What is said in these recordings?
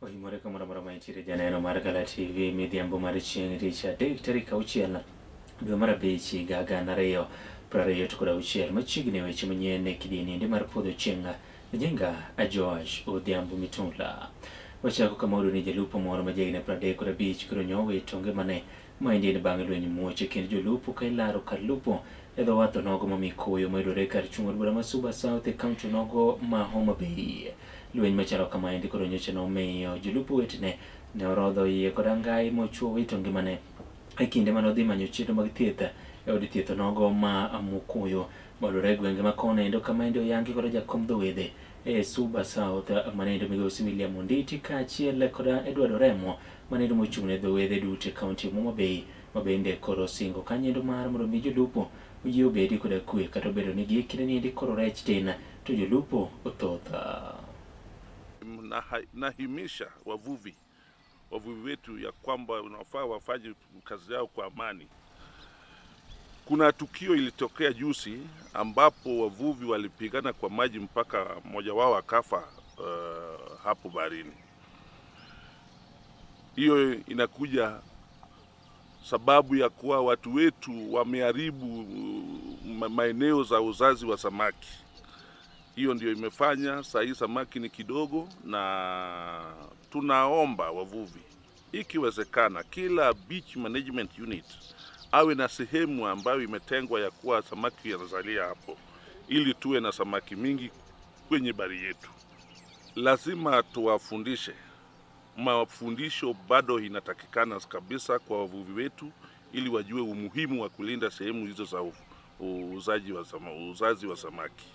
Ohimore kamoro moro mantiere janeno mar Gala TV midhiambo mar chieng' tich adek tarik 6 dwe mar abich higa 2026 machiegni weche manyien e kidieninde mar podho chieng' nyinga Joash Odhiambo Mitula. Wachako kama uru ni jalupo moro ma jahigni 35 koro nyowe tonge mane maendi bang' lweny muoch kendo jolupo ka ilaro kar lupo e dho wath nogo ma Mikuyu mayudore kar chung' od bura ma Suba South e kaunti nogo ma Homa Bay. Lweny machalo kamaendi koro nyocha nomiyo jolupo wetene ne orodho iye kod angai mochuo wito ngimane e kinde mane odhi manyo chenro mag thieth e od thieth nogo ma Mikuyu mayudore e gwenge ma kono endo kamaendi oyangi kod jakom dho wedhe e Suba South manendo migosi William Onditi kaachiel kod Edward Oremo manendo mochung' ne dho wedhe duto e kaunti ma Homa Bay mabende koro singo kanyendo mar mondo mi jolupo oyie obedi kod kwe kata obedo ni gi kinde niendi koro rech tin to jolupo othotha. Nahimisha wavuvi wetu ya kwamba unafaa wafanye kazi yao kwa amani. Kuna tukio ilitokea juzi ambapo wavuvi walipigana kwa maji mpaka mmoja wao akafa hapo baharini. Hiyo inakuja sababu ya kuwa watu wetu wameharibu maeneo za uzazi wa samaki. Hiyo ndio imefanya saa hii samaki ni kidogo, na tunaomba wavuvi ikiwezekana kila beach management unit awe na sehemu ambayo imetengwa ya kuwa samaki yanazalia hapo, ili tuwe na samaki mingi kwenye bahari yetu. Lazima tuwafundishe. Mafundisho bado inatakikana kabisa kwa wavuvi wetu ili wajue umuhimu wa kulinda sehemu hizo za uzazi wa samaki.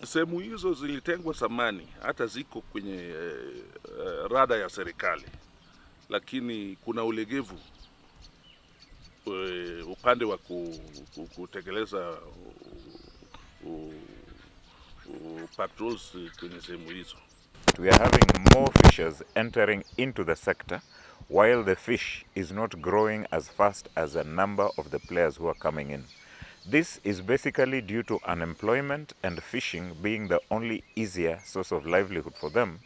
Sehemu hizo zilitengwa zamani, hata ziko kwenye rada ya serikali, lakini kuna ulegevu upande wa kutekeleza patrols kwenye sehemu hizo. We are having more fishers entering into the sector while the fish is not growing as fast as a number of the players who are coming in. This is basically due to unemployment and fishing being the only easier source of livelihood for them.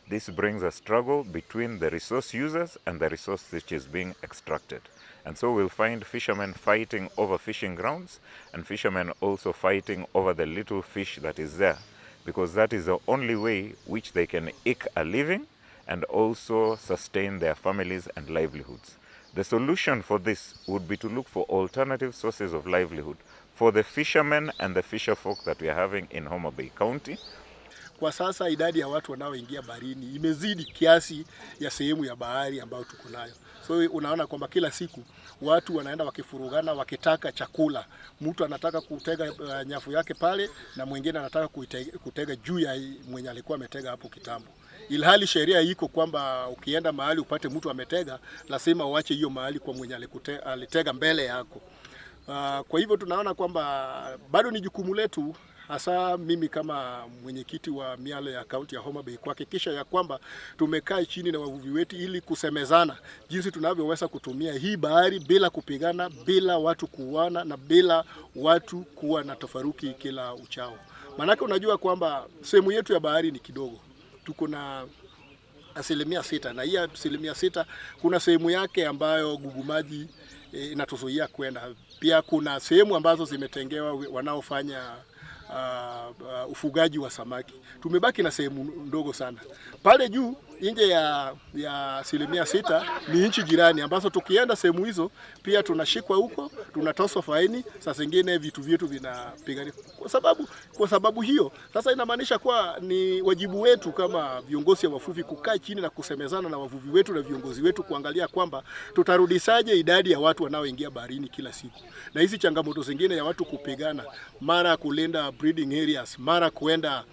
This brings a struggle between the resource users and the resource which is being extracted. And so we'll find fishermen fighting over fishing grounds and fishermen also fighting over the little fish that is there, because that is the only way which they can eke a living and also sustain their families and livelihoods. The solution for this would be to look for alternative sources of livelihood for the fishermen and the fisher folk that we are having in Homa Bay County. Kwa sasa idadi ya watu wanaoingia baharini imezidi kiasi ya sehemu ya bahari ambayo tuko nayo. So unaona kwamba kila siku watu wanaenda wakifurugana wakitaka chakula. Mtu anataka kutega nyafu yake pale na mwingine anataka kutega juu ya mwenye alikuwa ametega hapo kitambo. Ilhali sheria iko kwamba ukienda mahali upate mtu ametega, lazima uache hiyo mahali kwa mwenye alitega mbele yako. Kwa hivyo tunaona kwamba bado ni jukumu letu, hasa mimi kama mwenyekiti wa miale ya kaunti ya Homa Bay, kuhakikisha ya kwamba tumekaa chini na wavuvi wetu ili kusemezana jinsi tunavyoweza kutumia hii bahari bila kupigana, bila watu kuuana na bila watu kuwa na tafaruki kila uchao. Manake unajua kwamba sehemu yetu ya bahari ni kidogo. Tuko na 6%, na hii 6% kuna sehemu yake ambayo gugumaji inatuzuia kwenda. Pia kuna sehemu ambazo zimetengewa wanaofanya ufugaji wa samaki. Tumebaki na sehemu ndogo sana. Pale juu nje ya 6% ni nchi jirani ambazo tukienda sehemu hizo pia tunashikwa huko, tunatoswa faini, saa zingine vitu vyetu vinapigana. Kwa sababu hiyo sasa inamaanisha kwa ni wajibu wetu kama viongozi wa wavuvi kukaa chini na kusemezana na wavuvi wetu na viongozi wetu kuangalia kwamba tutarudishaje idadi ya watu wanaoingia baharini kila siku. Na hizi changamoto zingine ya watu kupigana, mara kulinda breeding areas, mara kuenda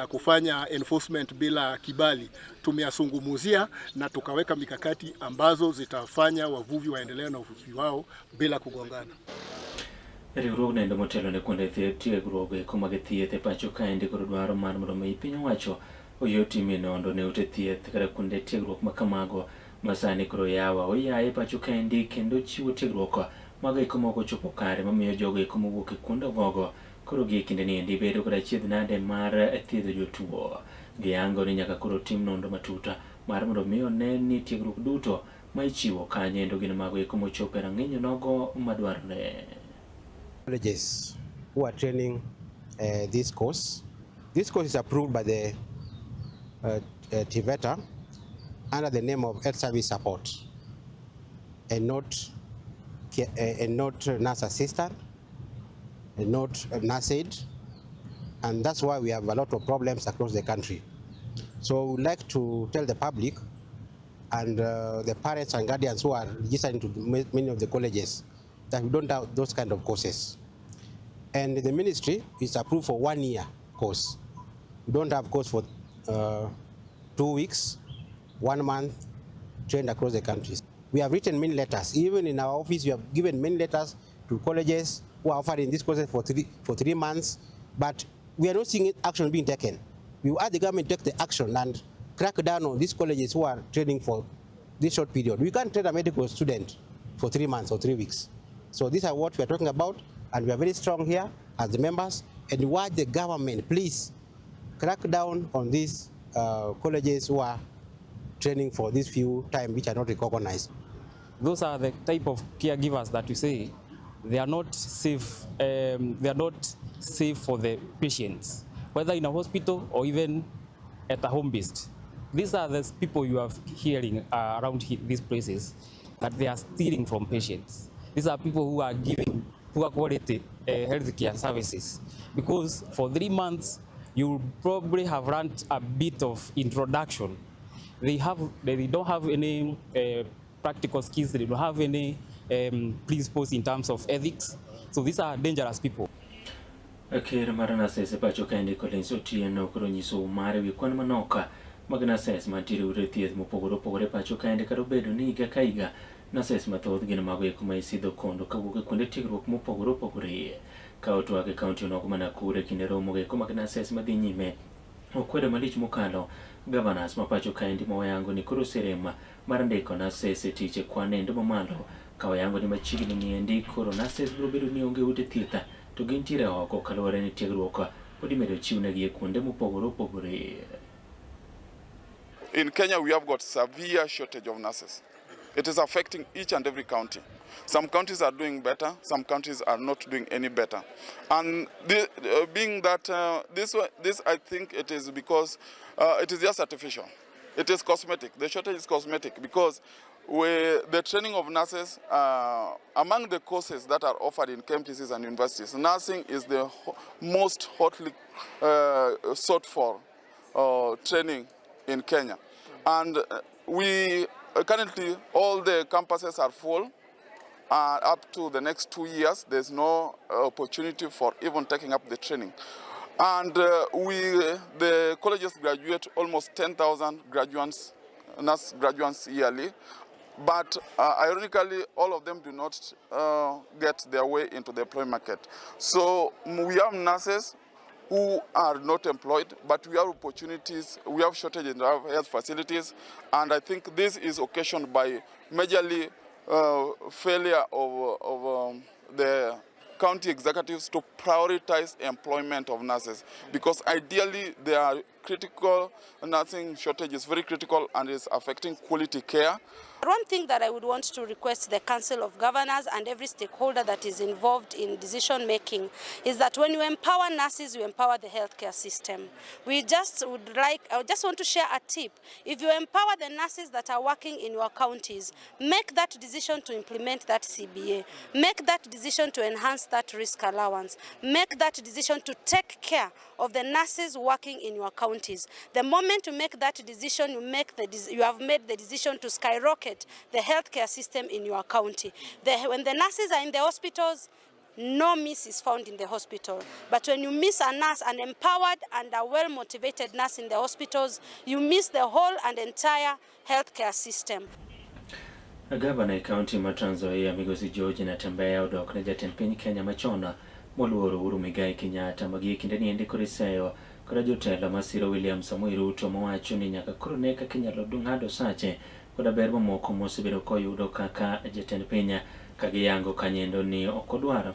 kufanya enforcement bila kibali, tumeyasungumuzia na tukaweka mikakati ambazo zitafanya wavuvi waendelee na uvuvi wao bila kugongana. Riwruok nendo motelo ne kuonde tiegruok kuma githieth pacho kaendi kod dwaro mar mondo mi piny owacho oyoti minondo ne ute thieth kata kuonde tiegruok ma kamago masani koro yawa oyaye pacho kaendi kendo chiwo tiegruok mag iko moko chopo kare mamiyo jogo iko mowuok e kuonde gogo koro gi kinde niendi bedo kod achiedh nade mar thiedho jotuo. Giyango ni nyaka koro tim nonro matuta mar mondo mi one ni tiegruok duto ma ichiwo kanye endo gin mago eko mochopo e rang'iny nogo madwarore. Colleges who are training this course is approved by the TVETA under the name of Health Service Support and not nurse assistant and not nurse aid, and that's why we have a lot of problems across the country. So we would like to tell the public and the parents and guardians who are registered into many of the colleges that we don't have those kind of courses. And the ministry is approved for 1 year course. We don't have course for 2 weeks, 1 month, trained across the countries. We have written many letters. Even in our office, we have given many letters to colleges who are offering this courses for 3 months, but we are not seeing action being taken. We ask the government to take the action and crack down on these colleges who are training for this short period. We can't train a medical student for 3 months or 3 weeks. So these are what we are talking about, and we are very strong here as the members, and we urge the government, please crack down on these colleges who are training for this few time which are not recognized. Those are the type of caregivers that you say they are not safe. They are not safe for the patients, whether in a hospital or even at a home based. These are the people you are hearing around these places that they are stealing from patients. These are people who are giving poor quality healthcare services, because for 3 months you probably have run a bit of introduction. They don't have any practical skills. They don't have any principles in terms of ethics. So these are dangerous people. Ker marana sese pacho kaende Collins Otieno koro nyiso mare wi kwan manoka mag nases mantiere ure thieth mopogore opogore pacho kaende kata obedo ni higa ka higa nases mathoth gin mago eko ma isidho kondo kawuok e kuonde tiegruok mopogore opogore. Ka otwak e kaunti nogo ma Nakuru kinde romo eko mag nases madhi nyime okwedo malich mokalo governors ma pacho kaendi moyango ni koro serema mar ndiko nases e tich e kwan endo mamalo ka oyango ni machiegni ni endi koro nases biro bedo ni onge ute thieth to gintiere oko kaluwore ni tiegruok pod imedo chiwnegi e kuonde mopogore opogore. In Kenya, we have got severe shortage of nurses. It is affecting each and every county. Some counties are doing better, some counties are not doing any better. And being that this I think it is because it is just artificial. It is cosmetic. The shortage is cosmetic because the training of nurses, among the courses that are offered in campuses and universities, nursing is the most hotly sought for training in Kenya. And we currently, all the campuses are full. Up to the next 2 years, there's no opportunity for even taking up the training. And the colleges graduate almost 10,000 graduates, nurse graduates yearly. But ironically, all of them do not get their way into the employment market. So we have nurses who are not employed, but we have opportunities, we have shortage in our health facilities, and I think this is occasioned by majorly failure of the county executives to prioritize employment of nurses, because ideally they are critical. Nursing shortage is very critical and is affecting quality care. One thing that I would want to request the Council of Governors and every stakeholder that is involved in decision making is that when you empower nurses, you empower the healthcare system. I just want to share a tip. If you empower the nurses that are working in your counties, make that decision to implement that CBA. Make that decision to enhance that risk allowance. Make that decision to take care of the nurses working in your counties. The moment you make that decision, you have made the decision to skyrocket the healthcare system in your county. When the nurses are in the hospitals, no miss is found in the hospital. But when you miss a nurse, an empowered and a well-motivated nurse in the hospitals, you miss the whole and entire healthcare system. Gavana County ma Trans Nzoia Migosi George Natembeya odok ne jatend piny Kenya machon moluoro Uhuru Muigai Kenyatta magi kinde ni ndiko riseyo kod jotelo masiro William Samoei Ruto mowacho ni nyaka koro ne kaka inyalo ng'ado sache kod ber mamoko mosebedo koyudo kaka jatend piny ka giyango kanyendo ni ok odwar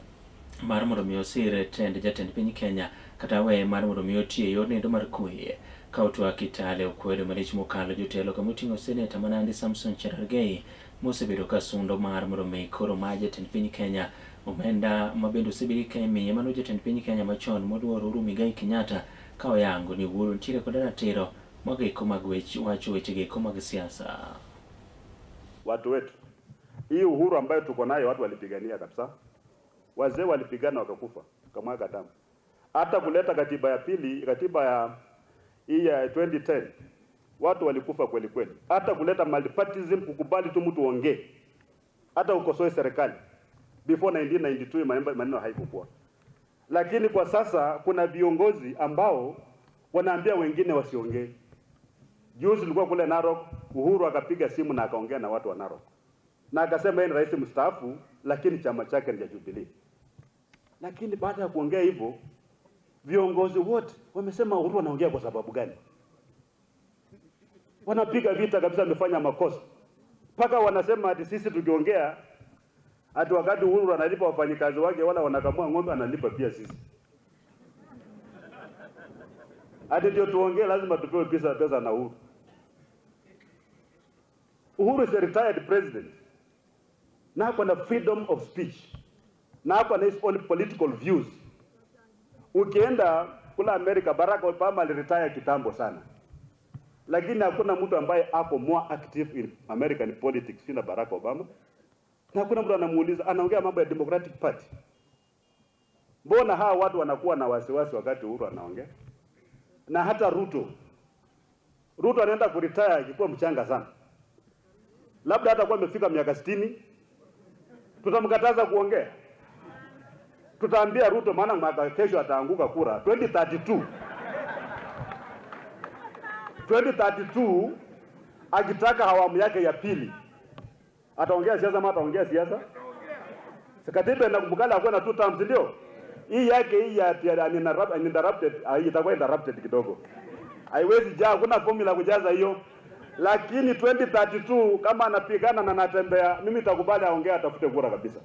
mar mondo mi osire tend jatend piny Kenya kata we mar mondo mi otie yor nindo mar kwe Kautwa Kitale okwedo malich mokalo jotelo kamuting'o seneta Manandi Samson Cherargei mosebedo ka sundo mar morome koro ma jatend piny Kenya omenda mabendo osebedi ka imiye mano jatend piny Kenya machon moluor Uhuru Muigai Kenyatta ka oyango ni Uhuru nitiere kod ratiro magiko mag wacho weche giko mag siasa. Watu wetu, hii uhuru ambayo tuko nayo watu walipigania kabisa. Wazee walipigana wakakufa kamwaga damu. Hata kuleta katiba ya pili, katiba ya hii ya 2010 watu walikufa kweli kweli. Hata kuleta multipartyism, kukubali tu mtu ongee, hata ukosoe serikali before 1992 maneno haikuwa. Lakini kwa sasa kuna viongozi ambao wanaambia wengine wasiongee. Juzi tulikuwa kule Narok, Uhuru akapiga simu na akaongea na watu wa Narok, na akasema yeye ni rais mstaafu lakini chama chake ni Jubilee. Lakini baada ya kuongea hivyo, viongozi wote wamesema Uhuru anaongea kwa sababu gani? Wanapiga vita kabisa, amefanya makosa. Paka wanasema ati sisi tukiongea ati wakati Uhuru analipa wafanyikazi wake wala wanakamua ng'ombe analipa pia sisi. Ati ndio tuongee lazima tupewe pesa na Uhuru. Uhuru is a retired president. Na ako na freedom of speech. Na ako na his own political views. Ukienda kula Amerika, Barack Obama aliretire kitambo sana. Lakini hakuna mtu ambaye ako more active in American politics than Barack Obama. Na hakuna mtu anamuuliza, anaongea mambo ya Democratic Party. Mbona hawa watu wanakuwa na wasiwasi wakati Uhuru anaongea? Na hata Ruto anaenda kuretire akiwa mchanga sana. Labda hata kwa amefika miaka 60, tutamkataza kuongea. Tutaambia Ruto maana mwaka kesho ataanguka kura 2032 akitaka awamu yake ya pili. Ataongea siasa ama ataongea siasa? Katiba inakumbukala akuwa na 2 terms ndio. Hii yake hii ya uninterrupted itakuwa interrupted kidogo. Haiwezi jaa, kuna formula kujaza hiyo. Lakini 2032 kama anapigana na anatembea, mimi nitakubali aongee, atafute kura kabisa.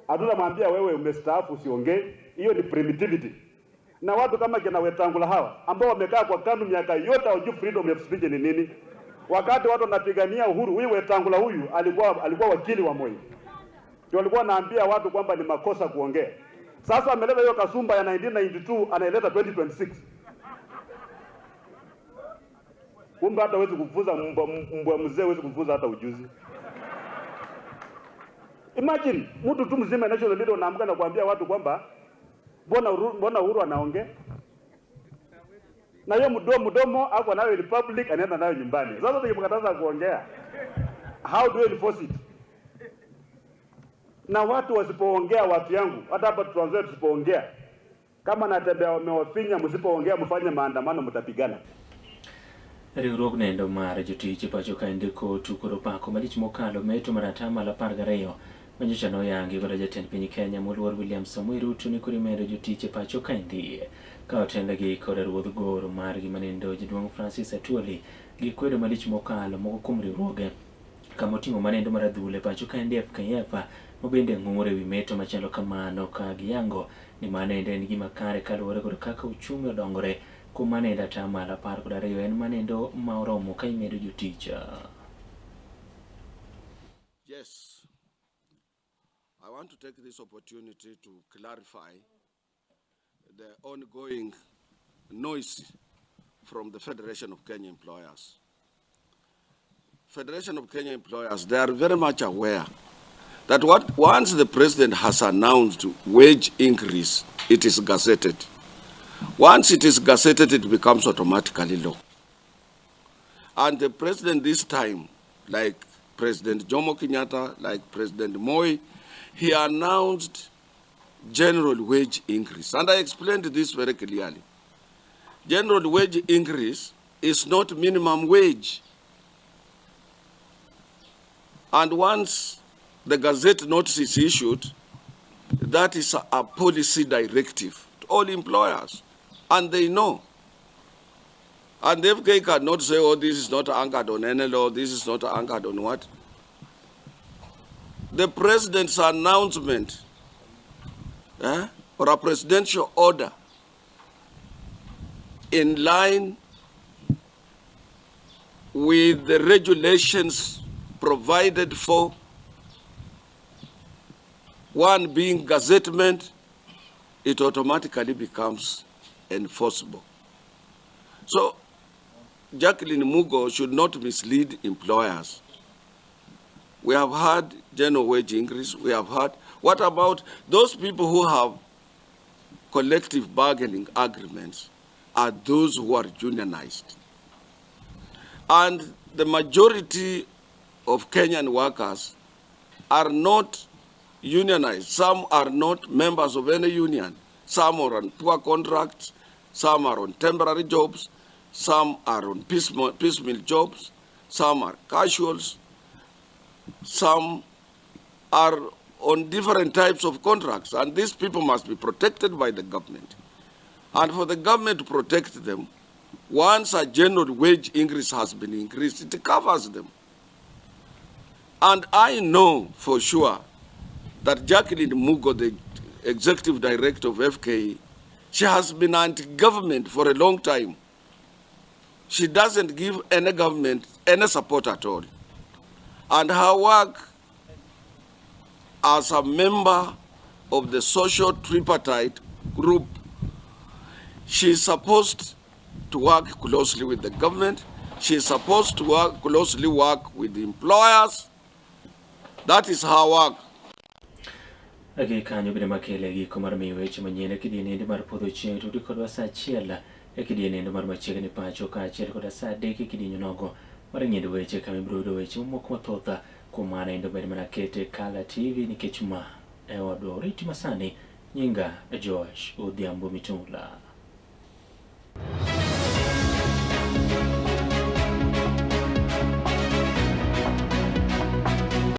Hatutamwambia wewe umestaafu usiongee. Hiyo ni primitivity. Na watu kama kina Wetangula hawa ambao wamekaa kwa KANU miaka yote hawajui freedom of speech ni nini. Wakati watu wanapigania uhuru, huyu Wetangula huyu alikuwa wakili wa Moi. Ndio alikuwa anaambia watu kwamba ni makosa kuongea. Sasa ameleta hiyo kasumba ya 1992 anaileta 2026. Kumbe hata hawezi kufuza mbwa mzee, hawezi kufuza hata ujuzi. Imagine mtu tu mzima national leader anaamka na kuambia watu kwamba mbona Uhuru anaongea? Na hiyo mdomo hapo nayo in public anaenda nayo nyumbani. Sasa tukimkataza kuongea, how do you enforce it? Na watu wasipoongea, watu yangu, hata hapa tuanze tusipoongea, kama natembea wamewafinya, msipoongea mfanye maandamano, mtapigana. Riwruok nendo mar jotich pacho ka ndiko tukoro pako malich mokalo meto maratama la 12 manyicha no yangi goda jatend piny Kenya moluor William Samoei Ruto ni kuri medo jotich pacho ka ndie ka otenda gi kod ruodh goro mar gi manendo jaduong' Francis Atwoli gi kwedo malich mokalo moko kuom riwruoge kama oting'o manendo mar adhule pacho ka ndie FKF mobende ng'ure wi meto machalo kamano ka giyango ni manendo en gima kare kaluwore kod kaka uchumi odongore kuom manendo atamalo 12 en manendo ma oromo ka imedo jotich. Yes, I want to take this opportunity to clarify the ongoing noise from the Federation of Kenya Employers. Federation of Kenya Employers, they are very much aware that once the president has announced wage increase, it is gazetted. Once it is gazetted, it becomes automatically law. And the president this time, like President Jomo Kenyatta, like President Moi, he announced general wage increase. And I explained this very clearly. General wage increase is not minimum wage. And once the Gazette notice is issued, that is a policy directive to all employers. And they know. And the FK cannot say, oh, this is not anchored on any law, this is not anchored on what? The president's announcement or a presidential order in line with the regulations provided for, one being gazettement, it automatically becomes enforceable. So Jacqueline Mugo should not mislead employers. We have had general wage increase. We have had, what about those people who have collective bargaining agreements are those who are unionized. And the majority of Kenyan workers are not unionized. Some are not members of any union. Some are on poor contracts. Some are on temporary jobs. Some are on piecemeal jobs. Some are casuals. Some are on different types of contracts. And these people must be protected by the government. And for the government to protect them, once a general wage increase has been increased, it covers them. And I know for sure that Jacqueline Mugo, the executive director of FKE, she has been anti-government for a long time. She doesn't give any government any support at all. And her work as a member of the social tripartite group, she's supposed to work closely with the government. She's supposed to closely work with the employers. That is her work. Agi kanyo bide makele gi komar miwe chimanyene kidini ndi mar podho chieng to kodwa sa chiela e kidini ndi mar machiegni pacho ka chiel koda sa deki kidinyo nogo mar nyendo weche kami brodo weche moko mathoth kumana endo bede mana kete Kala TV nikech ma e wadwa riti masani nyinga Joash Odhiambo Mitula.